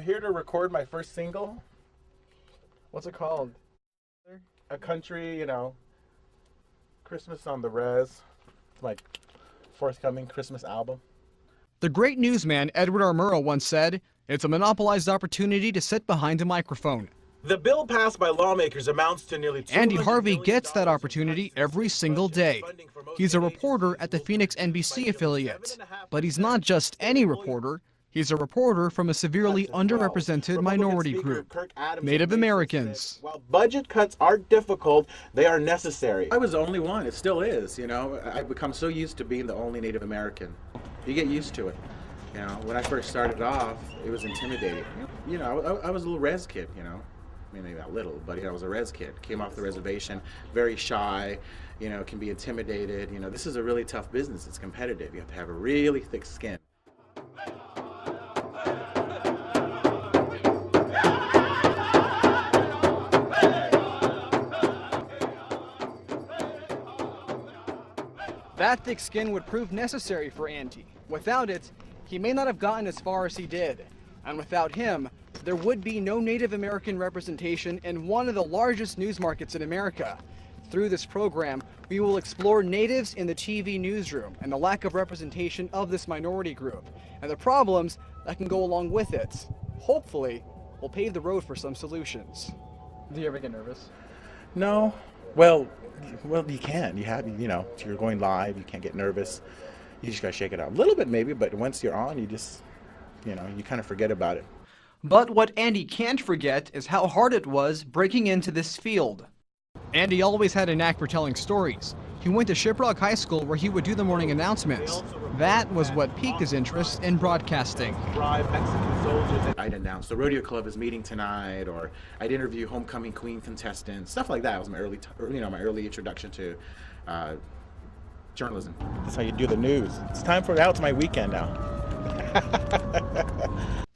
here to record my first single. What's it called? A Country, Christmas on the Res. It's my forthcoming Christmas album. The great newsman Edward R. Murrow once said, "It's a monopolized opportunity to sit behind a microphone." The bill passed by lawmakers amounts to nearly Andy Harvey gets that opportunity every single day. He's a reporter at the Phoenix NBC affiliate. But he's not just any reporter. He's a reporter from a severely underrepresented minority group, Native Americans. While budget cuts are difficult, they are necessary. I was the only one. It still is, I've become so used to being the only Native American. You get used to it. When I first started off, it was intimidating. I was a little res kid, maybe not little, but I was a res kid. Came off the reservation, very shy, can be intimidated. This is a really tough business. It's competitive. You have to have a really thick skin. That thick skin would prove necessary for Andy. Without it, he may not have gotten as far as he did. And without him, there would be no Native American representation in one of the largest news markets in America. Through this program, we will explore natives in the TV newsroom and the lack of representation of this minority group, and the problems that can go along with it. Hopefully, we'll pave the road for some solutions. Do you ever get nervous? No. Well, you can. You're going live, you can't get nervous. You just gotta shake it out. A little bit maybe, but once you're on, you just, you kind of forget about it. But what Andy can't forget is how hard it was breaking into this field. Andy always had a knack for telling stories. He went to Shiprock High School where he would do the morning announcements. That was what piqued his interest in broadcasting. I'd announce the rodeo club is meeting tonight, or I'd interview homecoming queen contestants, stuff like that. It was my early introduction to journalism. That's how you do the news. It's time for it's my weekend now.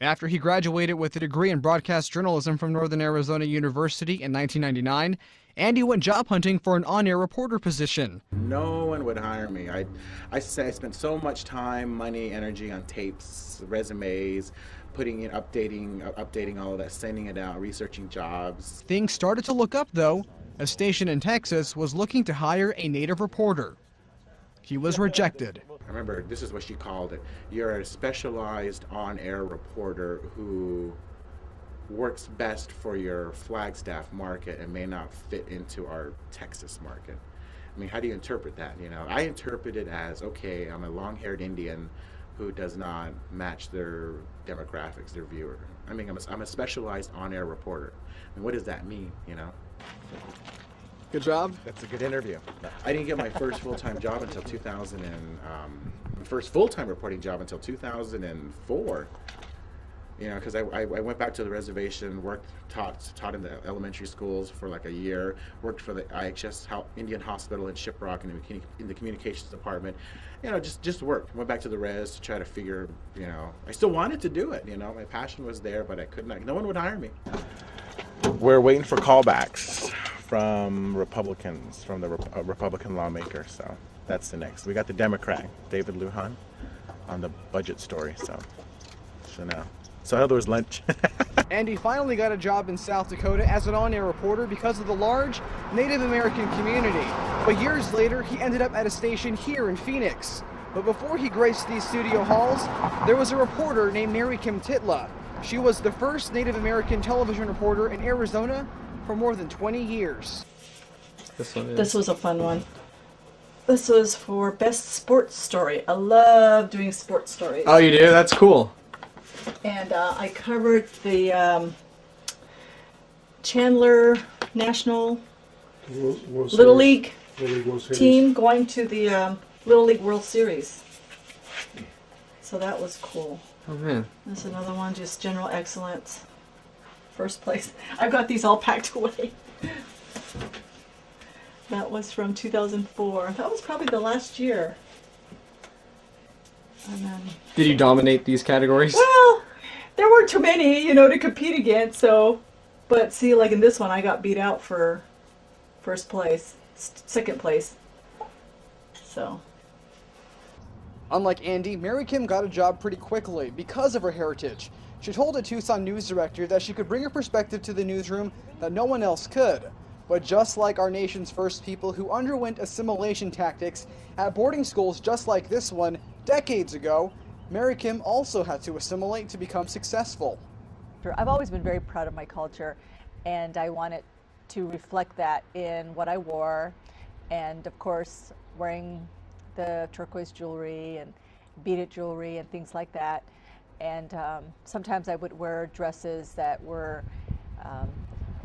After he graduated with a degree in broadcast journalism from Northern Arizona University in 1999, Andy went job hunting for an on-air reporter position. No one would hire me. I spent so much time, money, energy on tapes, resumes, putting in, updating all of that, sending it out, researching jobs. Things started to look up, though. A station in Texas was looking to hire a native reporter. He was rejected. I remember this is what she called it. You're a specialized on-air reporter who works best for your Flagstaff market and may not fit into our Texas market. I mean, how do you interpret that? I interpret it as, okay, I'm a long-haired Indian who does not match their demographics, their viewer. I mean, I'm a specialized on-air reporter. I mean, what does that mean, Good job. That's a good interview. I didn't get my first full-time job until first full-time reporting job until 2004. Because I went back to the reservation, taught in the elementary schools for like a year, worked for the IHS Indian Hospital in Shiprock in the communications department. Just worked. Went back to the res to try to figure, I still wanted to do it. My passion was there, but I could not. No one would hire me. We're waiting for callbacks from Republicans, from the Republican lawmakers. So that's the next. We got the Democrat, David Lujan, on the budget story. So now. So how there was lunch. Andy finally got a job in South Dakota as an on-air reporter because of the large Native American community. But years later, he ended up at a station here in Phoenix. But before he graced these studio halls, there was a reporter named Mary Kim Titla. She was the first Native American television reporter in Arizona for more than 20 years. This was a fun one. This was for Best Sports Story. I love doing sports stories. Oh, you do? That's cool. And I covered the Chandler National Little League team going to the Little League World Series. So that was cool. Oh, man. That's another one, just general excellence. First place. I've got these all packed away. That was from 2004. That was probably the last year. And then, did you dominate these categories? well, there weren't too many, to compete against, so. But see, like in this one, I got beat out for first place, second place. So. Unlike Andy, Mary Kim got a job pretty quickly because of her heritage. She told a Tucson news director that she could bring a perspective to the newsroom that no one else could. But just like our nation's first people who underwent assimilation tactics at boarding schools just like this one decades ago, Mary Kim also had to assimilate to become successful. I've always been very proud of my culture, and I wanted to reflect that in what I wore, and of course wearing the turquoise jewelry and beaded jewelry and things like that. And sometimes I would wear dresses that were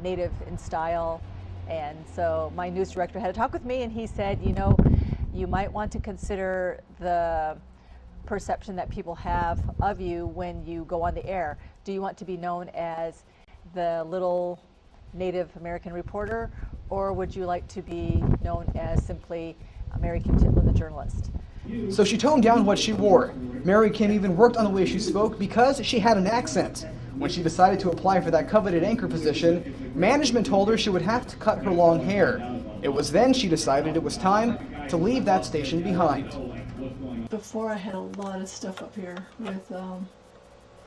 native in style. And so my news director had a talk with me, and he said, you know, you might want to consider the perception that people have of you when you go on the air. Do you want to be known as the little Native American reporter, or would you like to be known as simply Mary Kim Titler, the journalist? So she toned down what she wore. Mary Kim even worked on the way she spoke because she had an accent. When she decided to apply for that coveted anchor position, management told her she would have to cut her long hair. It was then she decided it was time to leave that station behind. Before I had a lot of stuff up here with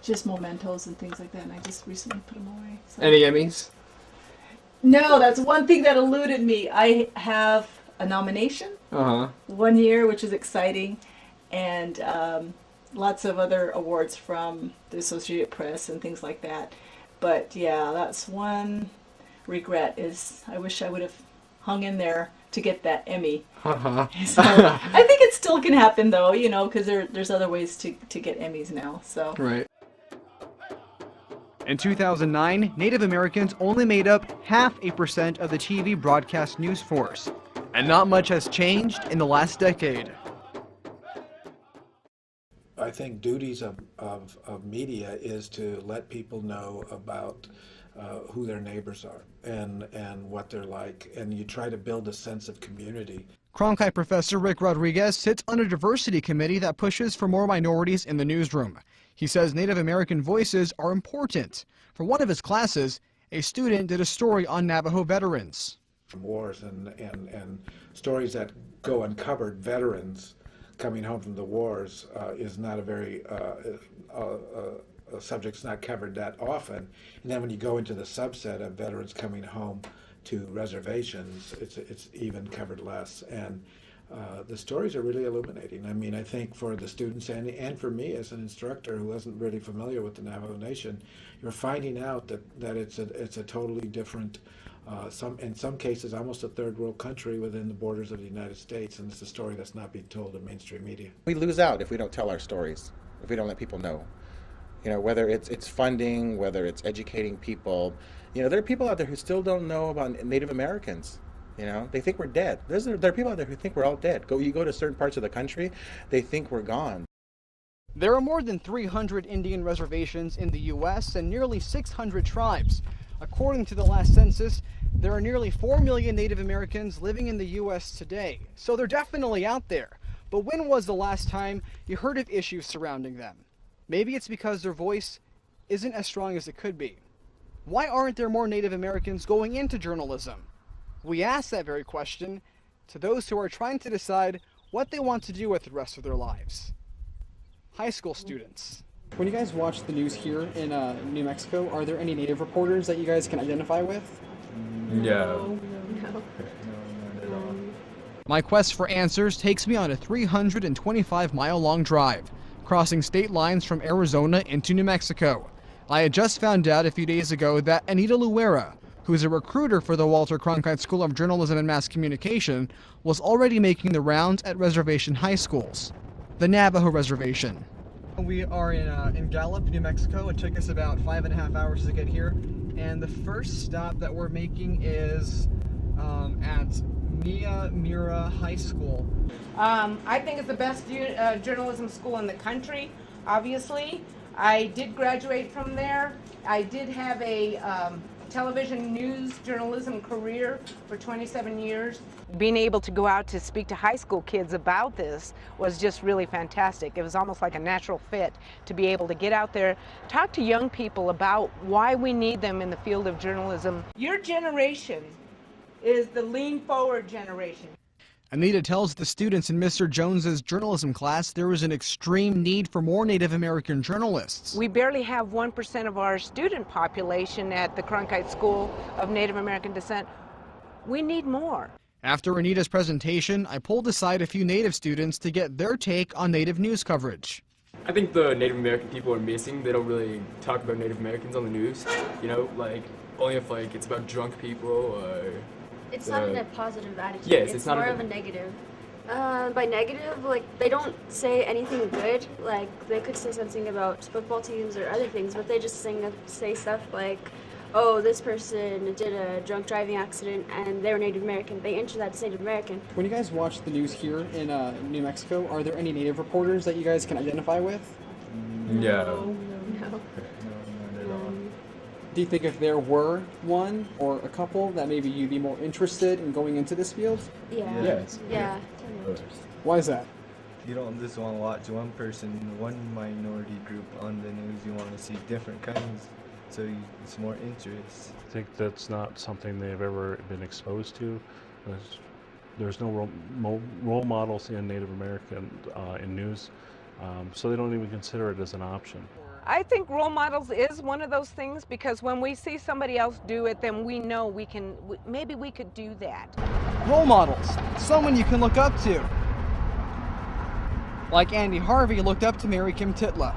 just mementos and things like that, and I just recently put them away. So. Any Emmys? No, that's one thing that eluded me. I have a nomination 1 year, which is exciting, and lots of other awards from the Associated Press and things like that. But yeah, that's one regret, is I wish I would have hung in there to get that Emmy. So I think it still can happen though, you know, because there's other ways to get Emmys now. So right. In 2009, Native Americans only made up 0.5% of the TV broadcast news force, and not much has changed in the last decade. I think duties of media is to let people know about who their neighbors are and what they're like, and you try to build a sense of community. Cronkite professor Rick Rodriguez sits on a diversity committee that pushes for more minorities in the newsroom. He says Native American voices are important. For one of his classes, a student did a story on Navajo veterans. From wars and stories that go uncovered, veterans coming home from the wars is not a very a subject's not covered that often. And then when you go into the subset of veterans coming home to reservations, it's even covered less. And the stories are really illuminating. I mean, I think for the students and for me as an instructor who wasn't really familiar with the Navajo Nation, you're finding out that it's a totally different, in some cases almost a third world country within the borders of the United States, and it's a story that's not being told in mainstream media. We lose out if we don't tell our stories, if we don't let people know. You know, whether it's funding, whether it's educating people. You know, there are people out there who still don't know about Native Americans. You know, they think we're dead. There are people out there who think we're all dead. You go to certain parts of the country, they think we're gone. There are more than 300 Indian reservations in the U.S. and nearly 600 tribes. According to the last census, there are nearly 4 million Native Americans living in the U.S. today. So they're definitely out there. But when was the last time you heard of issues surrounding them? Maybe it's because their voice isn't as strong as it could be. Why aren't there more Native Americans going into journalism? We ask that very question to those who are trying to decide what they want to do with the rest of their lives. High school students. When you guys watch the news here in New Mexico, are there any Native reporters that you guys can identify with? No. My quest for answers takes me on a 325-mile-long drive, crossing state lines from Arizona into New Mexico. I had just found out a few days ago that Anita Luera, who's a recruiter for the Walter Cronkite School of Journalism and Mass Communication, was already making the rounds at reservation high schools. The Navajo Reservation. We are in Gallup, New Mexico. It took us about 5.5 hours to get here. And the first stop that we're making is at Nia Mira High School. I think it's the best journalism school in the country, obviously. I did graduate from there. I did have a television news journalism career for 27 years. Being able to go out to speak to high school kids about this was just really fantastic. It was almost like a natural fit to be able to get out there, talk to young people about why we need them in the field of journalism. Your generation is the lean forward generation. Anita tells the students in Mr. Jones's journalism class there is an extreme need for more Native American journalists. We barely have 1% of our student population at the Cronkite School of Native American Descent. We need more. After Anita's presentation, I pulled aside a few Native students to get their take on Native news coverage. I think the Native American people are missing. They don't really talk about Native Americans on the news, like only if it's about drunk people or... It's not in a positive attitude. Yes, it's not more of a negative. By negative, they don't say anything good. They could say something about football teams or other things, but they just say stuff like, oh, this person did a drunk driving accident and they were Native American. They enter that as Native American. When you guys watch the news here in New Mexico, are there any Native reporters that you guys can identify with? No. No. Do you think if there were one or a couple that maybe you'd be more interested in going into this field? Yeah. Yes. Yeah. Why is that? You don't just want to watch one person, one minority group on the news. You want to see different kinds, so it's more interest. I think that's not something they've ever been exposed to. There's no role models in Native American in news, so they don't even consider it as an option. I think role models is one of those things, because when we see somebody else do it, then we know maybe we could do that. Role models, someone you can look up to. Like Andy Harvey looked up to Mary Kim Titla.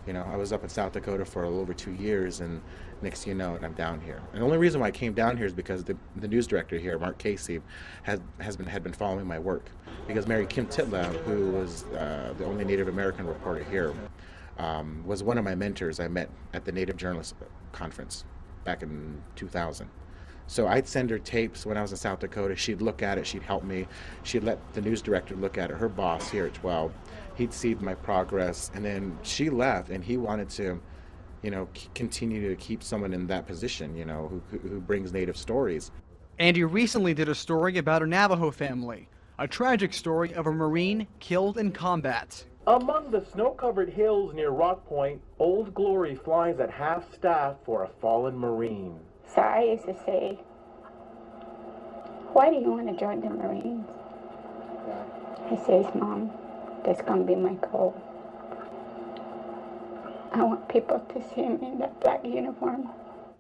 I was up in South Dakota for a little over 2 years, and next thing you know, I'm down here. And the only reason why I came down here is because the news director here, Mark Casey, had been following my work. Because Mary Kim Titla, who was the only Native American reporter here, was one of my mentors I met at the Native Journalist Conference back in 2000. So I'd send her tapes when I was in South Dakota. She'd look at it, she'd help me. She'd let the news director look at it, her boss here at 12. He'd see my progress, and then she left, and he wanted to, continue to keep someone in that position, who brings Native stories. Andy recently did a story about a Navajo family, a tragic story of a Marine killed in combat. Among the snow-covered hills near Rock Point, Old Glory flies at half-staff for a fallen Marine. So I used to say, why do you want to join the Marines? He says, Mom, that's going to be my goal. I want people to see me in that black uniform.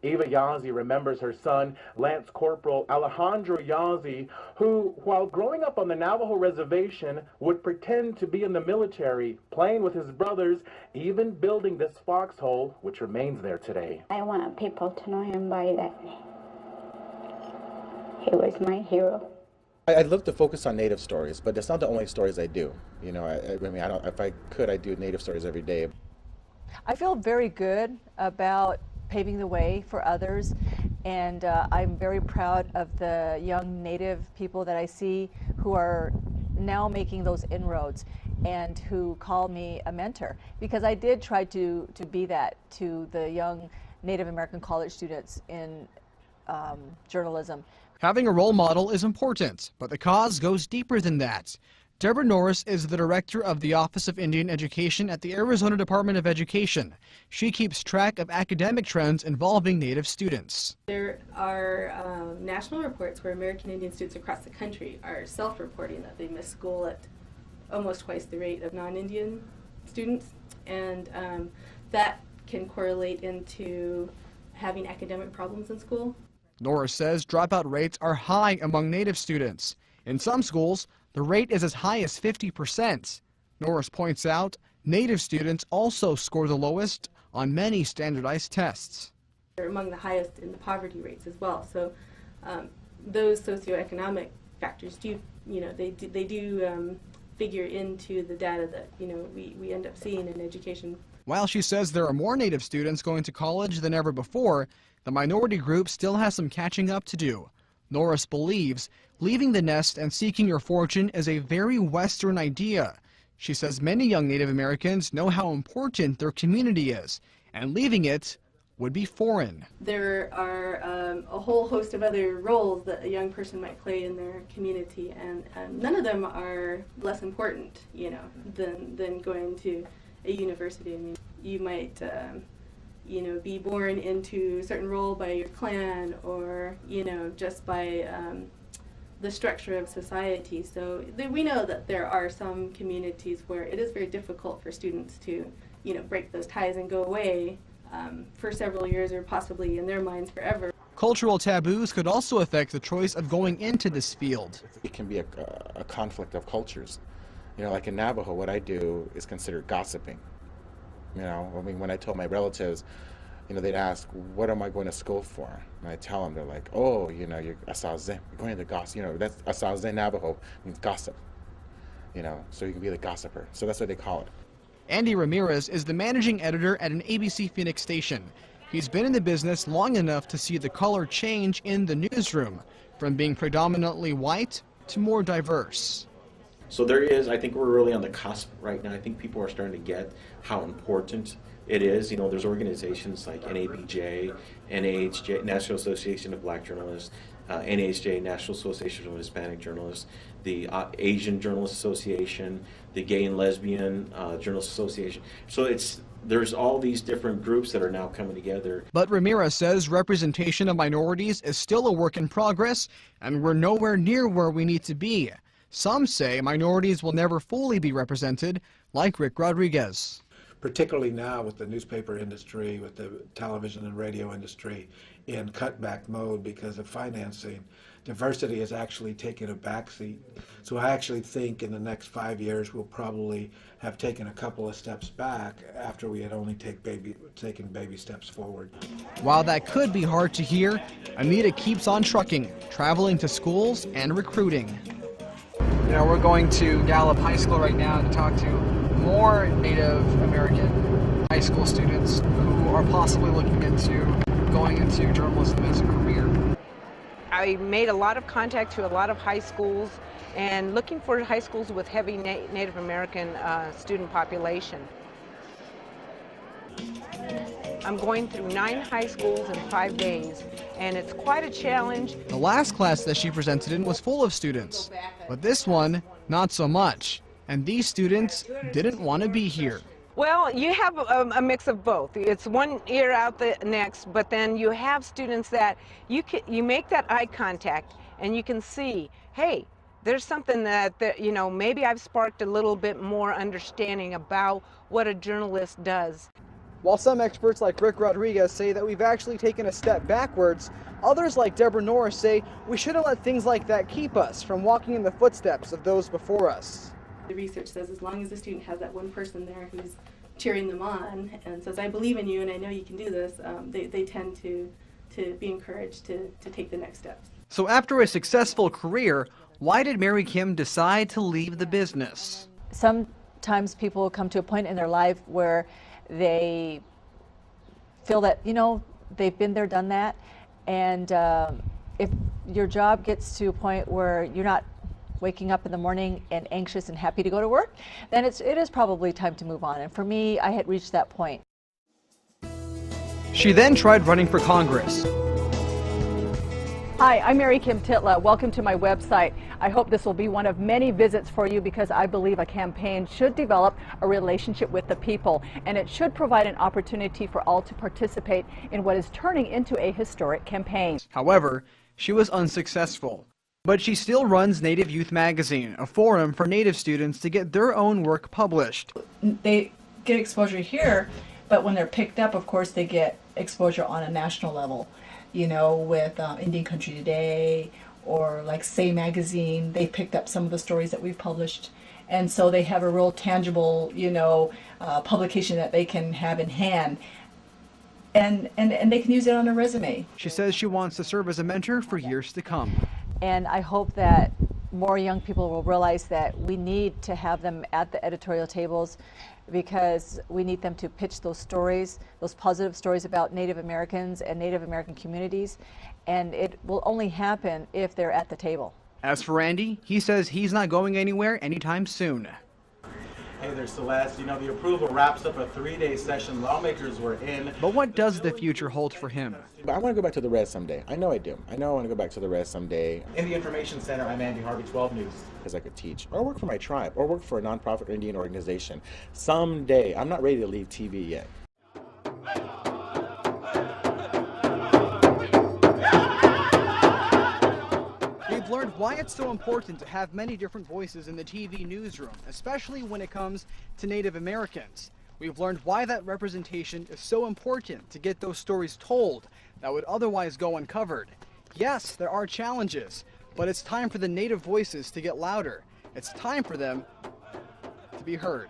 Eva Yazzie remembers her son, Lance Corporal Alejandro Yazzie, who, while growing up on the Navajo reservation, would pretend to be in the military, playing with his brothers, even building this foxhole, which remains there today. I want people to know him by that name. He was my hero. I'd love to focus on Native stories, but that's not the only stories I do. If I could, I'd do Native stories every day. I feel very good about paving the way for others, and I'm very proud of the young Native people that I see who are now making those inroads and who call me a mentor, because I did try to be that to the young Native American college students in journalism. Having a role model is important, but the cause goes deeper than that. Deborah Norris is the director of the Office of Indian Education at the Arizona Department of Education. She keeps track of academic trends involving Native students. There are national reports where American Indian students across the country are self-reporting that they miss school at almost twice the rate of non-Indian students, and that can correlate into having academic problems in school. Norris says dropout rates are high among Native students. In some schools, the rate is as high as 50%. Norris points out Native students also score the lowest on many standardized tests. They're among the highest in the poverty rates as well. So those socioeconomic factors do, they do figure into the data that, we end up seeing in education. While she says there are more Native students going to college than ever before, the minority group still has some catching up to do. Norris believes leaving the nest and seeking your fortune is a very Western idea. She says many young Native Americans know how important their community is, and leaving it would be foreign. There are a whole host of other roles that a young person might play in their community, and none of them are less important, than going to a university. I mean, you might be born into a certain role by your clan, or just by the structure of society. So we know that there are some communities where it is very difficult for students to, break those ties and go away for several years or possibly in their minds forever. Cultural taboos could also affect the choice of going into this field. It can be a conflict of cultures. Like in Navajo, what I do is considered gossiping. When I told my relatives, they'd ask, what am I going to school for? And I tell them, they're like, oh, you're asaze, you're going to gossip. That's asaze Navajo, means gossip. So you can be the gossiper. So that's what they call it. Andy Ramirez is the managing editor at an ABC Phoenix station. He's been in the business long enough to see the color change in the newsroom, from being predominantly white to more diverse. So I think we're really on the cusp right now. I think people are starting to get how important it is. There's organizations like NABJ, NAHJ, National Association of Black Journalists, NAHJ, National Association of Hispanic Journalists, the Asian Journalists Association, the Gay and Lesbian Journalists Association. So there's all these different groups that are now coming together. But Ramirez says representation of minorities is still a work in progress, and we're nowhere near where we need to be. Some say minorities will never fully be represented, like Rick Rodriguez. Particularly now with the newspaper industry, with the television and radio industry in cutback mode because of financing, diversity has actually taken a backseat. So I actually think in the next 5 years we'll probably have taken a couple of steps back after we had only taken baby steps forward. While that could be hard to hear, Anita keeps on trucking, traveling to schools and recruiting. We're going to Gallup High School right now to talk to more Native American high school students who are possibly looking into going into journalism as a career. I made a lot of contact to a lot of high schools and looking for high schools with heavy Native American student population. I'm going through 9 high schools in 5 days, and it's quite a challenge. The last class that she presented in was full of students, but this one, not so much. And these students didn't want to be here. Well, you have a mix of both. It's one ear out the next, but then you have students that you make that eye contact and you can see, hey, there's something that maybe I've sparked a little bit more understanding about what a journalist does. While some experts like Rick Rodriguez say that we've actually taken a step backwards, others like Deborah Norris say we shouldn't let things like that keep us from walking in the footsteps of those before us. The research says as long as the student has that one person there who's cheering them on and says, I believe in you and I know you can do this, they tend to be encouraged to take the next steps. So after a successful career, why did Mary Kim decide to leave the business? Sometimes people come to a point in their life where they feel that, they've been there, done that. And if your job gets to a point where you're not waking up in the morning and anxious and happy to go to work, then it is probably time to move on. And for me, I had reached that point. She then tried running for Congress. Hi, I'm Mary Kim Titla. Welcome to my website. I hope this will be one of many visits for you because I believe a campaign should develop a relationship with the people, and it should provide an opportunity for all to participate in what is turning into a historic campaign. However, she was unsuccessful. But she still runs Native Youth Magazine, a forum for Native students to get their own work published. They get exposure here, but when they're picked up, of course, they get exposure on a national level. With Indian Country Today or like Say Magazine, they picked up some of the stories that we've published. And so they have a real tangible, publication that they can have in hand. And they can use it on a resume. She says she wants to serve as a mentor for years to come. And I hope that more young people will realize that we need to have them at the editorial tables because we need them to pitch those stories, those positive stories about Native Americans and Native American communities, and it will only happen if they're at the table. As for Andy, he says he's not going anywhere anytime soon. Hey there, Celeste. The approval wraps up a 3-day session. Lawmakers were in. But what does the future hold for him? I want to go back to the res someday. I know I do. I know I want to go back to the res someday. In the Information Center, I'm Andy Harvey, 12 News. Because I could teach, or work for my tribe, or work for a nonprofit or Indian organization. Someday. I'm not ready to leave TV yet. We've learned learned why it's so important to have many different voices in the TV newsroom, especially when it comes to Native Americans. We've learned why that representation is so important to get those stories told that would otherwise go uncovered. Yes, there are challenges, but it's time for the Native voices to get louder. It's time for them to be heard.